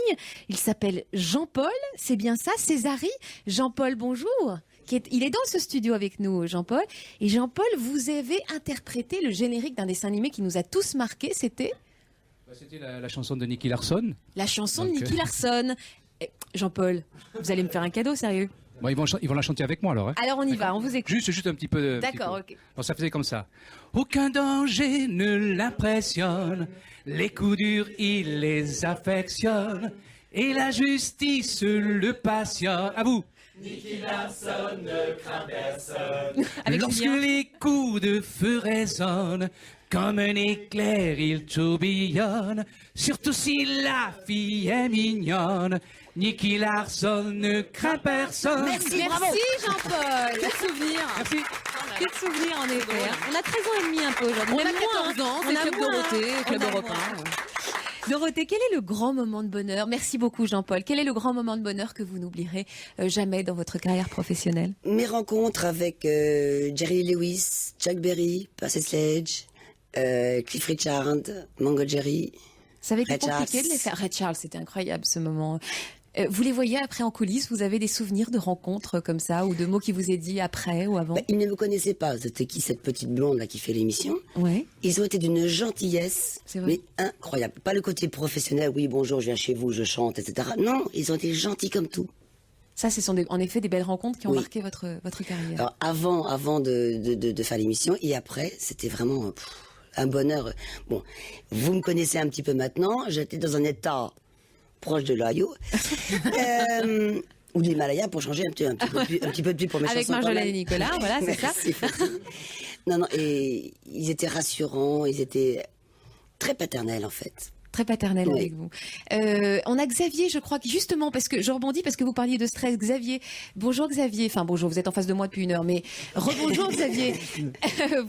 Il s'appelle Jean-Paul. C'est bien ça, Césari. Jean-Paul, bonjour. Il est dans ce studio avec nous, Jean-Paul. Et Jean-Paul, vous avez interprété le générique d'un dessin animé qui nous a tous marqués. C'était C'était la chanson de Nicky Larson. La chanson de Nicky Larson. Jean-Paul, vous allez me faire un cadeau, sérieux? Bon, ils vont la chanter avec moi alors. Hein. Alors on y va, on vous écoute. Juste un petit peu. D'accord, ok. Alors ça faisait comme ça. Aucun danger ne l'impressionne. Les coups durs, il les affectionne. Et la justice le passionne. À vous. Nicky Larson ne craint personne. Lorsque les coups de feu résonnent, comme un éclair il tourbillonne, surtout si la fille est mignonne, Nicky Larson ne craint personne. Merci Jean-Paul. Quel souvenir. Merci. Quel souvenir en effet. On a 13 ans et demi un peu aujourd'hui. On a Même 14 ans, on c'est a Club moins, Dorothée, hein. Club On a européen. moins. Dorothée, quel est le grand moment de bonheur? Merci beaucoup Jean-Paul. Quel est le grand moment de bonheur que vous n'oublierez jamais dans votre carrière professionnelle? Mes rencontres avec Jerry Lewis, Chuck Berry, Percy Sledge, Cliff Richard, Mango Jerry. Ça avait été Ray compliqué Charles. de les faire. Ray Charles, c'était incroyable ce moment. Vous les voyez après en coulisses? Vous avez des souvenirs de rencontres comme ça ou de mots qui vous aient dit après ou avant? Ils ne me connaissaient pas. C'était qui cette petite blonde là qui fait l'émission? Ouais. Ils ont été d'une gentillesse, mais incroyable. Pas le côté professionnel. Oui, bonjour, je viens chez vous, je chante, etc. Non, ils ont été gentils comme tout. Ça, ce sont en effet des belles rencontres qui ont marqué votre carrière. Alors avant de faire l'émission et après, c'était vraiment un bonheur. Bon, vous me connaissez un petit peu maintenant. J'étais dans un état proche de l'Ohio ou de l'Himalaya pour changer un petit peu plus pour mes Avec chansons. Marjolaine et Nicolas, voilà, c'est ça. Non, et ils étaient rassurants, ils étaient très paternels en fait. Très paternel Oui. avec vous. On a Xavier, je crois, qui justement, parce que je rebondis, parce que vous parliez de stress. Xavier, bonjour Xavier. Enfin bonjour, vous êtes en face de moi depuis une heure, mais rebonjour Xavier.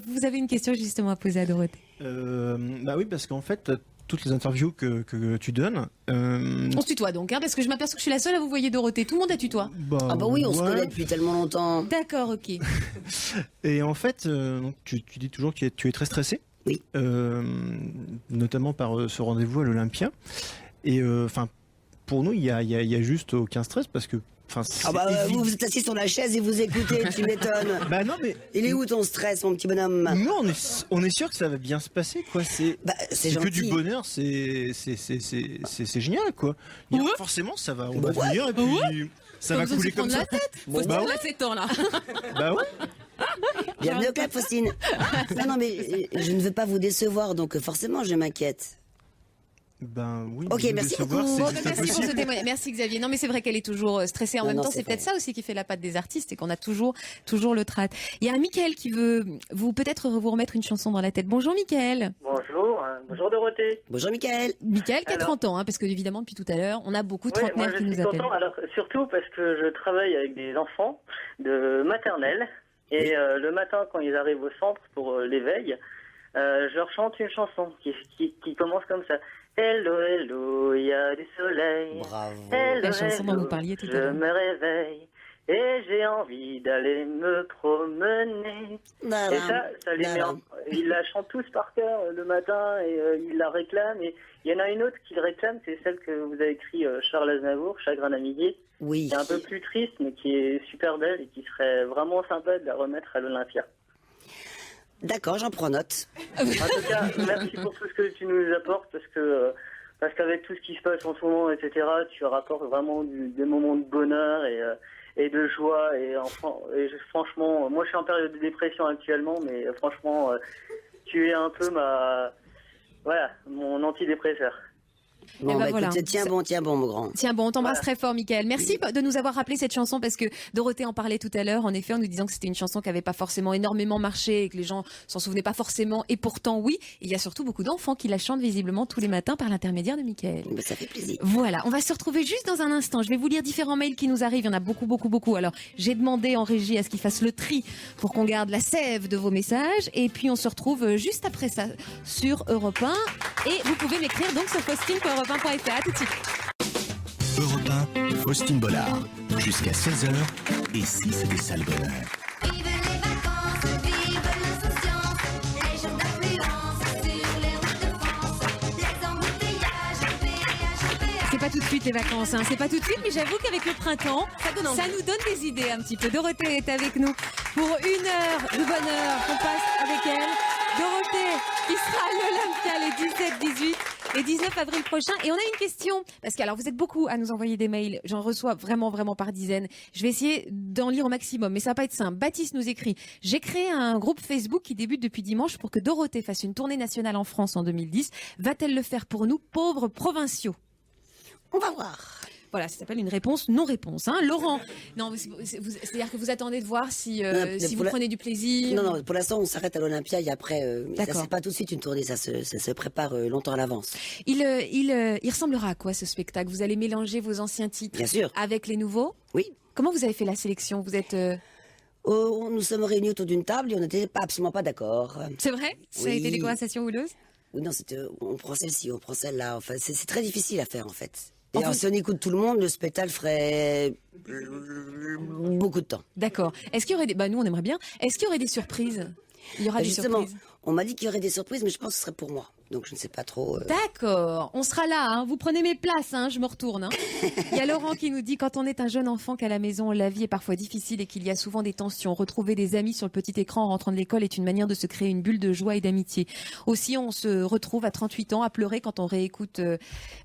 Vous avez une question justement à poser à Dorothée. Bah oui, parce qu'en fait, toutes les interviews que tu donnes... On se tutoie donc, hein, parce que je m'aperçois que je suis la seule à vous voyer Dorothée. Tout le monde a tutoie. Ah bah oui, on se ouais. connaît depuis tellement longtemps. D'accord, ok. Et en fait, donc, tu dis toujours que tu es très stressé. Oui. Notamment par ce rendez-vous à l'Olympia. Et enfin, pour nous, il y a juste aucun stress parce que... Ah bah vous êtes assis sur la chaise et vous écoutez, tu m'étonnes. Bah non mais... Il est où ton stress, mon petit bonhomme? Non, on est sûr que ça va bien se passer, quoi. C'est que gentil. du bonheur, c'est génial, quoi. Forcément, ça va, on va venir et puis ça va couler comme ça. Faut se Bah prendre ouais. la tête temps là. Bah ouais. Bienvenue au club, Faustine. Non, mais je ne veux pas vous décevoir, donc forcément, je m'inquiète. Ben oui. Ok, nous merci décevoir, beaucoup. c'est Bon, juste merci pour ce impossible. témoignage. Merci Xavier. Non, mais c'est vrai qu'elle est toujours stressée. En même temps, c'est c'est peut-être vrai. ça aussi qui fait la patte des artistes et qu'on a toujours le trac. Il y a un Mickaël qui veut peut-être vous remettre une chanson dans la tête. Bonjour Mickaël. Bonjour, bonjour Dorothée. Bonjour Mickaël. Mickaël qui a Alors- 30 ans, hein, parce que évidemment depuis tout à l'heure, on a beaucoup de Ouais, trentenaires moi qui je nous suis appellent. content, alors surtout parce que je travaille avec des enfants de maternelle et le matin quand ils arrivent au centre pour l'éveil, je leur chante une chanson qui commence comme ça. Hello, hello, il y a du soleil. Bravo. Hello, La chanson dont hello, vous parliez tout à je l'heure. me réveille et j'ai envie d'aller me promener. Et ça les met en... Ils la chantent tous par cœur le matin et ils la réclament. Et il y en a une autre qui le réclame, c'est celle que vous avez écrite Charles Aznavour, Chagrin d'amitié. Oui. Qui est un peu plus triste, mais qui est super belle et qui serait vraiment sympa de la remettre à l'Olympia. D'accord, j'en prends note. En tout cas, merci pour tout ce que tu nous apportes parce que parce qu'avec tout ce qui se passe en ce moment, etc., tu rapportes vraiment des moments de bonheur et de joie. Et franchement, moi je suis en période de dépression actuellement, mais franchement, tu es un peu mon antidépresseur. Bon, Eh ben bah, voilà. écoute, tiens bon, mon grand. Tiens bon, on t'embrasse très fort, Mickaël. Merci de nous avoir rappelé cette chanson parce que Dorothée en parlait tout à l'heure, en effet, en nous disant que c'était une chanson qui n'avait pas forcément énormément marché et que les gens s'en souvenaient pas forcément. Et pourtant, oui, il y a surtout beaucoup d'enfants qui la chantent visiblement tous les matins par l'intermédiaire de Mickaël. Bah, ça fait plaisir. Voilà, on va se retrouver juste dans un instant. Je vais vous lire différents mails qui nous arrivent. Il y en a beaucoup. Alors, j'ai demandé en régie à ce qu'ils fassent le tri pour qu'on garde la sève de vos messages. Et puis, on se retrouve juste après ça sur Europe 1. Et vous pouvez m'écrire donc sur faustine.europe1.fr. À tout de suite. Europe 1, Faustine Bollard. Jusqu'à 16h. Et si c'était ça le bonheur? Vive les vacances, vive l'insouciance, les jours d'affluence sur les routes de France, les embouteillages, péage. C'est pas tout de suite les vacances, hein. C'est pas tout de suite, mais j'avoue qu'avec le printemps, ça nous donne des idées un petit peu. Dorothée est avec nous pour 1 heure de bonheur qu'on passe avec elle. Dorothée qui sera à l'Olympia les 17, 18 et 19 avril prochain. Et on a une question, parce que alors vous êtes beaucoup à nous envoyer des mails, j'en reçois vraiment par dizaines. Je vais essayer d'en lire au maximum, mais ça va pas être simple. Baptiste nous écrit: j'ai créé un groupe Facebook qui débute depuis dimanche pour que Dorothée fasse une tournée nationale en France en 2010. Va-t-elle le faire pour nous, pauvres provinciaux? On va voir. Voilà, ça s'appelle une réponse non-réponse. Hein. Laurent, non, c'est-à-dire que vous attendez de voir si vous prenez du plaisir. Non, pour l'instant, on s'arrête à l'Olympia et après, ça D'accord. c'est pas tout de suite une tournée, ça se prépare longtemps à l'avance. Il ressemblera à quoi ce spectacle? Vous allez mélanger vos anciens titres Bien sûr. avec les nouveaux? Oui. Comment vous avez fait la sélection? Vous êtes... Nous sommes réunis autour d'une table et on n'était absolument pas d'accord. C'est vrai? Ça a été des conversations houleuses? Oui, non, on prend celle-ci, on prend celle-là. Enfin, c'est très difficile à faire en fait. Et alors, si on écoute tout le monde, le spectacle ferait beaucoup de temps. D'accord. Est-ce qu'il y aurait des... nous on aimerait bien. Est-ce qu'il y aurait des surprises? Il y aura des Justement, surprises. on m'a dit qu'il y aurait des surprises, mais je pense que ce serait pour moi. Donc je ne sais pas trop. D'accord, on sera là, hein. Vous prenez mes places, hein. Je me retourne. Hein. Il y a Laurent qui nous dit: quand on est un jeune enfant qu'à la maison la vie est parfois difficile et qu'il y a souvent des tensions, retrouver des amis sur le petit écran en rentrant de l'école est une manière de se créer une bulle de joie et d'amitié. Aussi, on se retrouve à 38 ans à pleurer quand on réécoute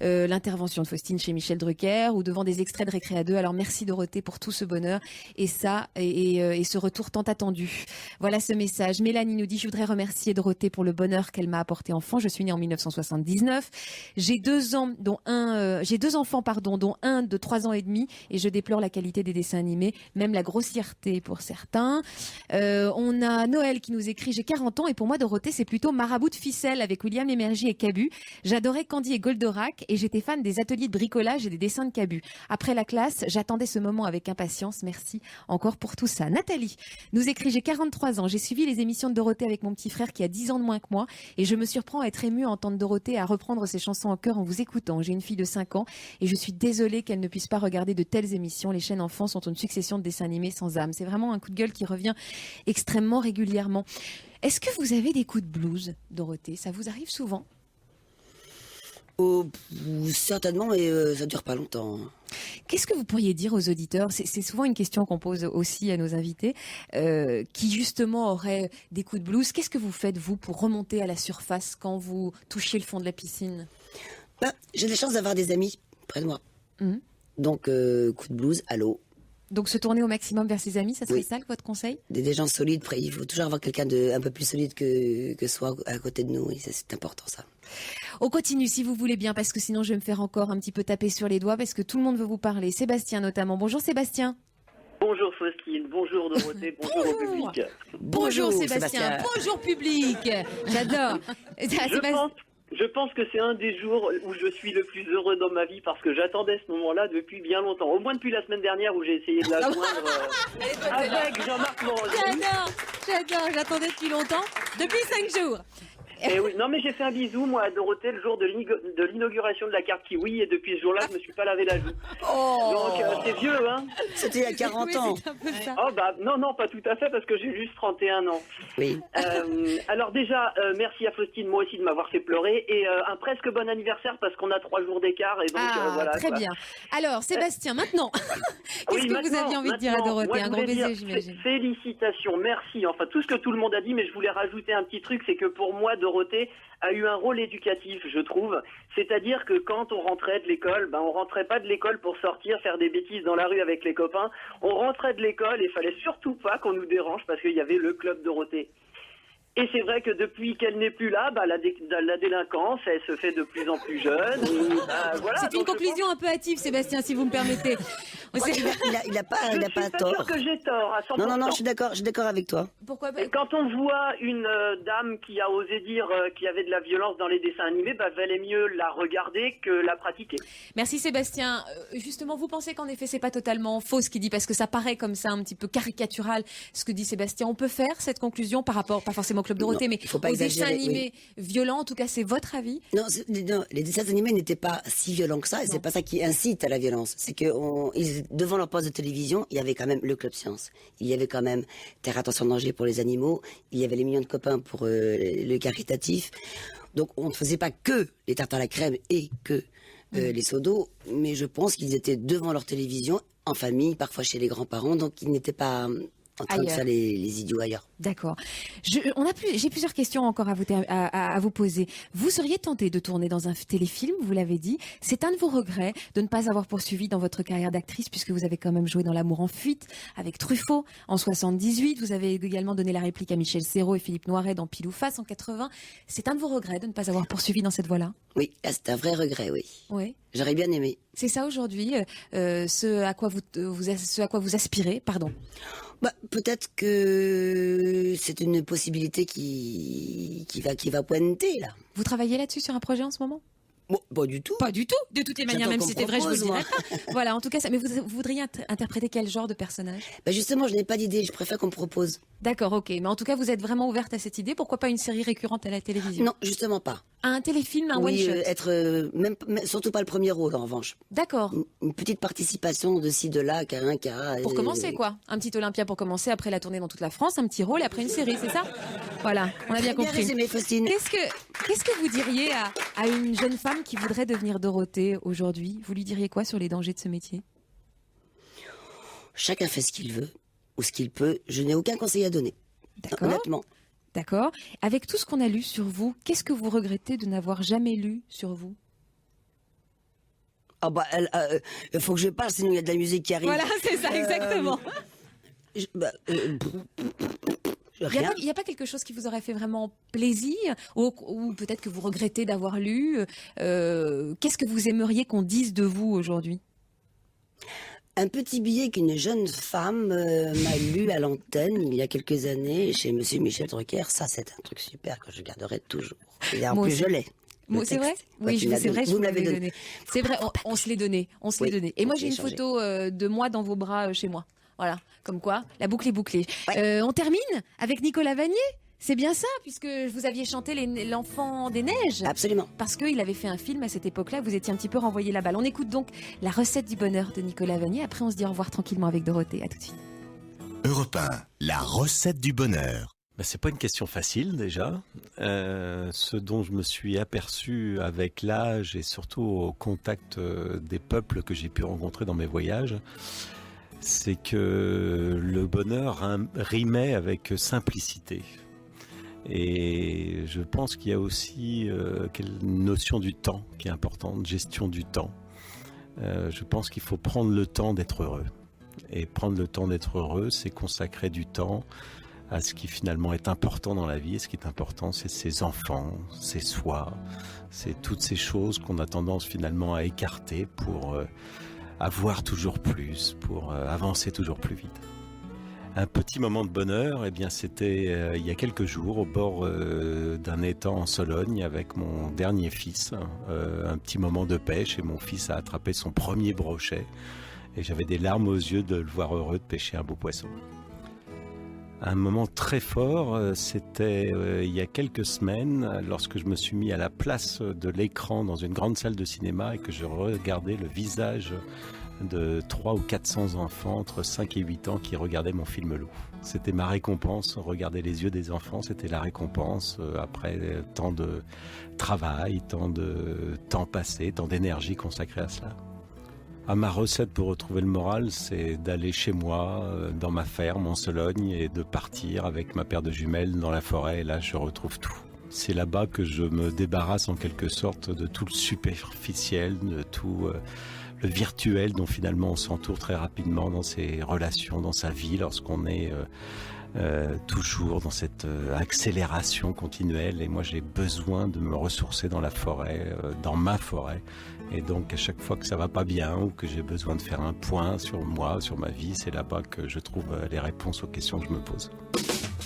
l'intervention de Faustine chez Michel Drucker ou devant des extraits de Récré à deux. Alors merci Dorothée pour tout ce bonheur et ça et ce retour tant attendu. Voilà ce message. Mélanie nous dit: je voudrais remercier Dorothée pour le bonheur qu'elle m'a apporté enfant. Je suis née en 1979. J'ai deux enfants, dont un de 3 ans et demi, et je déplore la qualité des dessins animés, même la grossièreté pour certains. On a Noël qui nous écrit: j'ai 40 ans et pour moi Dorothée c'est plutôt Marabout de ficelle avec William Lémergie et Cabu. J'adorais Candy et Goldorak et j'étais fan des ateliers de bricolage et des dessins de Cabu. Après la classe, j'attendais ce moment avec impatience. Merci encore pour tout ça. Nathalie nous écrit: j'ai 43 ans, j'ai suivi les émissions de Dorothée avec mon petit frère qui a 10 ans de moins que moi et je me surprends à être émue à entendre Dorothée à reprendre ses chansons en chœur en vous écoutant. J'ai une fille de 5 ans et je suis désolée qu'elle ne puisse pas regarder de telles émissions. Les chaînes enfants sont une succession de dessins animés sans âme. C'est vraiment un coup de gueule qui revient extrêmement régulièrement. Est-ce que vous avez des coups de blues, Dorothée? Ça vous arrive souvent? Oh, certainement, mais ça dure pas longtemps. Qu'est-ce que vous pourriez dire aux auditeurs? C'est souvent une question qu'on pose aussi à nos invités, qui justement auraient des coups de blues. Qu'est-ce que vous faites, vous, pour remonter à la surface quand vous touchez le fond de la piscine? J'ai la chance d'avoir des amis près de moi. Donc, coup de blues, allô. Donc se tourner au maximum vers ses amis, ça serait Oui. ça votre conseil? Des gens solides, il faut toujours avoir quelqu'un un peu plus solide que soi à côté de nous, et c'est important ça. On continue si vous voulez bien, parce que sinon je vais me faire encore un petit peu taper sur les doigts, parce que tout le monde veut vous parler. Sébastien notamment. Bonjour Sébastien. Bonjour Faustine, bonjour Dorothée, bonjour au public. Bonjour Sébastien, bonjour public. J'adore. Je pense que c'est un des jours où je suis le plus heureux dans ma vie parce que j'attendais ce moment-là depuis bien longtemps. Au moins depuis la semaine dernière où j'ai essayé de la joindre avec Jean-Marc Morandini. J'adore, j'attendais depuis longtemps, depuis 5 jours. Et oui, non mais j'ai fait un bisou moi à Dorothée le jour de l'inauguration de la carte Kiwi et depuis ce jour-là je me suis pas lavé la joue. Donc c'est vieux hein. C'était il y a 40 ans. Oh bah non pas tout à fait parce que j'ai juste 31 ans. Oui. Alors déjà merci à Faustine moi aussi de m'avoir fait pleurer et un presque bon anniversaire parce qu'on a 3 jours d'écart et donc voilà. Très quoi. bien. Alors Sébastien maintenant, qu'est-ce que vous aviez envie de dire à Dorothée? Un gros baiser j'imagine. Félicitations, merci. Enfin tout ce que tout le monde a dit mais je voulais rajouter un petit truc, c'est que pour moi Dorothée Dorothée a eu un rôle éducatif, je trouve. C'est-à-dire que quand on rentrait de l'école, on rentrait pas de l'école pour sortir, faire des bêtises dans la rue avec les copains. On rentrait de l'école et il fallait surtout pas qu'on nous dérange parce qu'il y avait le club Dorothée. Et c'est vrai que depuis qu'elle n'est plus là, la délinquance, elle se fait de plus en plus jeune. Et, voilà, c'est une conclusion un peu hâtive, Sébastien, si vous me permettez. Il a pas tort. Sûr que j'ai tort à 100%. Non, je suis d'accord avec toi. Pourquoi Quand on voit une dame qui a osé dire qu'il y avait de la violence dans les dessins animés, valait mieux la regarder que la pratiquer. Merci Sébastien. Justement, vous pensez qu'en effet, c'est pas totalement faux ce qu'il dit, parce que ça paraît comme ça un petit peu caricatural ce que dit Sébastien. On peut faire cette conclusion par rapport, pas forcément au Club Dorothée, mais aux dessins animés violents. En tout cas, c'est votre avis? Non, les dessins animés n'étaient pas si violents que ça, et c'est pas ça qui incite à la violence. C'est que devant leur poste de télévision, il y avait quand même le Club Science. Il y avait quand même Terre Attention Danger pour les animaux. Il y avait les Millions de copains pour le caritatif. Donc on ne faisait pas que les tartes à la crème et que les seaux d'eau, mais je pense qu'ils étaient devant leur télévision, en famille, parfois chez les grands-parents, donc ils n'étaient pas en train de faire les idiots ailleurs. D'accord. J'ai plusieurs questions encore à vous poser. Vous seriez tenté de tourner dans un téléfilm, vous l'avez dit. C'est un de vos regrets de ne pas avoir poursuivi dans votre carrière d'actrice, puisque vous avez quand même joué dans L'amour en fuite avec Truffaut en 78. Vous avez également donné la réplique à Michel Serrault et Philippe Noiret dans Pile ou Face en 80. C'est un de vos regrets de ne pas avoir poursuivi dans cette voie-là? Oui, c'est un vrai regret, oui. Oui. J'aurais bien aimé. C'est ça aujourd'hui, ce à quoi vous aspirez, pardon. Peut-être que c'est une possibilité qui va pointer là. Vous travaillez là-dessus sur un projet en ce moment? Bon, pas du tout. Pas du tout. De toutes les manières, même si c'était vrai, je vous le dirais pas. Voilà, en tout cas, mais vous voudriez interpréter quel genre de personnage? Justement, je n'ai pas d'idée. Je préfère qu'on me propose. D'accord, ok. Mais en tout cas, vous êtes vraiment ouverte à cette idée. Pourquoi pas une série récurrente à la télévision? Non, justement pas. Un téléfilm, un one-shot? Être surtout pas le premier rôle en revanche. D'accord. Une petite participation de ci, de là, qu'un. Pour commencer, quoi. Un petit Olympia pour commencer, après la tournée dans toute la France, un petit rôle et après une série, c'est ça? Voilà, on a bien compris. Résumé, Faustine. Qu'est-ce que vous diriez à une jeune femme qui voudrait devenir Dorothée aujourd'hui? Vous lui diriez quoi sur les dangers de ce métier? Chacun fait ce qu'il veut ou ce qu'il peut. Je n'ai aucun conseil à donner. D'accord. Honnêtement. D'accord. Avec tout ce qu'on a lu sur vous, qu'est-ce que vous regrettez de n'avoir jamais lu sur vous? Il faut que je parle, sinon il y a de la musique qui arrive. Voilà, c'est ça, exactement. Il n'y a pas quelque chose qui vous aurait fait vraiment plaisir ou peut-être que vous regrettez d'avoir lu? Qu'est-ce que vous aimeriez qu'on dise de vous aujourd'hui? Un petit billet qu'une jeune femme m'a lu à l'antenne il y a quelques années chez Monsieur Michel Drucker. Ça, c'est un truc super que je garderai toujours. Et en plus, je l'ai. C'est vrai? Oui, c'est vrai, je vous l'avais donné. C'est vrai, on se l'est donné. Et moi, j'ai une photo de moi dans vos bras chez moi. Voilà, comme quoi, la boucle est bouclée. On termine avec Nicolas Vanier. C'est bien ça, puisque vous aviez chanté l'Enfant des Neiges. Absolument. Parce qu'il avait fait un film à cette époque-là, vous étiez un petit peu renvoyé la balle. On écoute donc la recette du bonheur de Nicolas Vanier. Après, on se dit au revoir tranquillement avec Dorothée. À tout de suite. Europe 1, la recette du bonheur. C'est pas une question facile déjà. Ce dont je me suis aperçu avec l'âge et surtout au contact des peuples que j'ai pu rencontrer dans mes voyages, c'est que le bonheur rimait avec simplicité. Et je pense qu'il y a aussi une notion du temps qui est importante, gestion du temps. Je pense qu'il faut prendre le temps d'être heureux. Et prendre le temps d'être heureux, c'est consacrer du temps à ce qui finalement est important dans la vie. Et ce qui est important, c'est ses enfants, c'est soi, c'est toutes ces choses qu'on a tendance finalement à écarter pour avoir toujours plus, pour avancer toujours plus vite. Un petit moment de bonheur, c'était il y a quelques jours au bord d'un étang en Sologne avec mon dernier fils. Un petit moment de pêche et mon fils a attrapé son premier brochet. Et j'avais des larmes aux yeux de le voir heureux de pêcher un beau poisson. Un moment très fort, c'était il y a quelques semaines lorsque je me suis mis à la place de l'écran dans une grande salle de cinéma et que je regardais le visage de 300 ou 400 enfants entre 5 et 8 ans qui regardaient mon film Loup. C'était ma récompense, regarder les yeux des enfants, c'était la récompense après tant de travail, tant de temps passé, tant d'énergie consacrée à cela. Ma recette pour retrouver le moral, c'est d'aller chez moi, dans ma ferme en Sologne et de partir avec ma paire de jumelles dans la forêt et là je retrouve tout. c'est là-bas que je me débarrasse en quelque sorte de tout le superficiel, de tout le virtuel dont finalement on s'entoure très rapidement dans ses relations, dans sa vie, lorsqu'on est toujours dans cette accélération continuelle. Et moi j'ai besoin de me ressourcer dans la forêt, dans ma forêt. Et donc à chaque fois que ça va pas bien ou que j'ai besoin de faire un point sur moi, sur ma vie, c'est là-bas que je trouve les réponses aux questions que je me pose.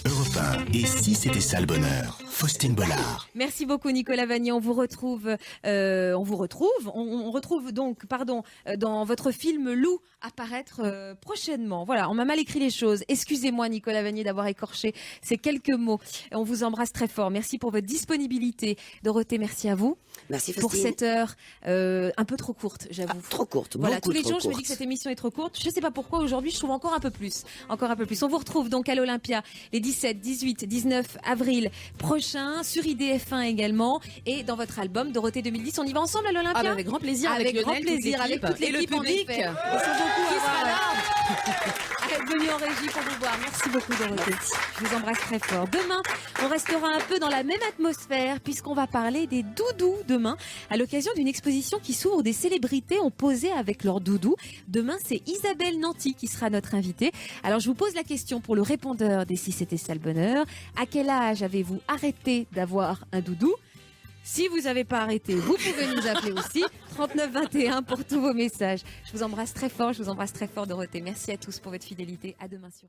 Europe 1. Et si c'était ça le bonheur? Faustine Bollard. Merci beaucoup Nicolas Vanier. On retrouve donc, dans votre film Loup apparaître prochainement. Voilà, on m'a mal écrit les choses. Excusez-moi Nicolas Vanier d'avoir écorché ces quelques mots. On vous embrasse très fort. Merci pour votre disponibilité. Dorothée, merci à vous. Merci Faustine. Pour cette heure un peu trop courte, j'avoue. Trop courte, voilà, beaucoup tous les trop jours, je me dis courte. que cette émission est trop courte. Je ne sais pas pourquoi aujourd'hui, je trouve encore un peu plus. On vous retrouve donc à l'Olympia les 17, 18, 19 avril prochains, sur IDF1 également, et dans votre album Dorothée 2010. On y va ensemble à l'Olympia? Ah bah avec grand plaisir, avec Lionel, grand toute plaisir, avec l'équipe. toute l'équipe Et le en public. effet. Ils sont beaucoup à être venus en régie pour vous voir. Merci beaucoup Dorothée. Je vous embrasse très fort. Demain, on restera un peu dans la même atmosphère puisqu'on va parler des doudous demain à l'occasion d'une exposition qui s'ouvre où des célébrités ont posé avec leurs doudous. Demain, c'est Isabelle Nanty qui sera notre invitée. Alors, je vous pose la question pour le répondeur des Si c'était ça le bonheur. À quel âge avez-vous arrêté d'avoir un doudou? Si vous n'avez pas arrêté, vous pouvez nous appeler aussi. 39 21 pour tous vos messages. Je vous embrasse très fort, Dorothée. Merci à tous pour votre fidélité. À demain sur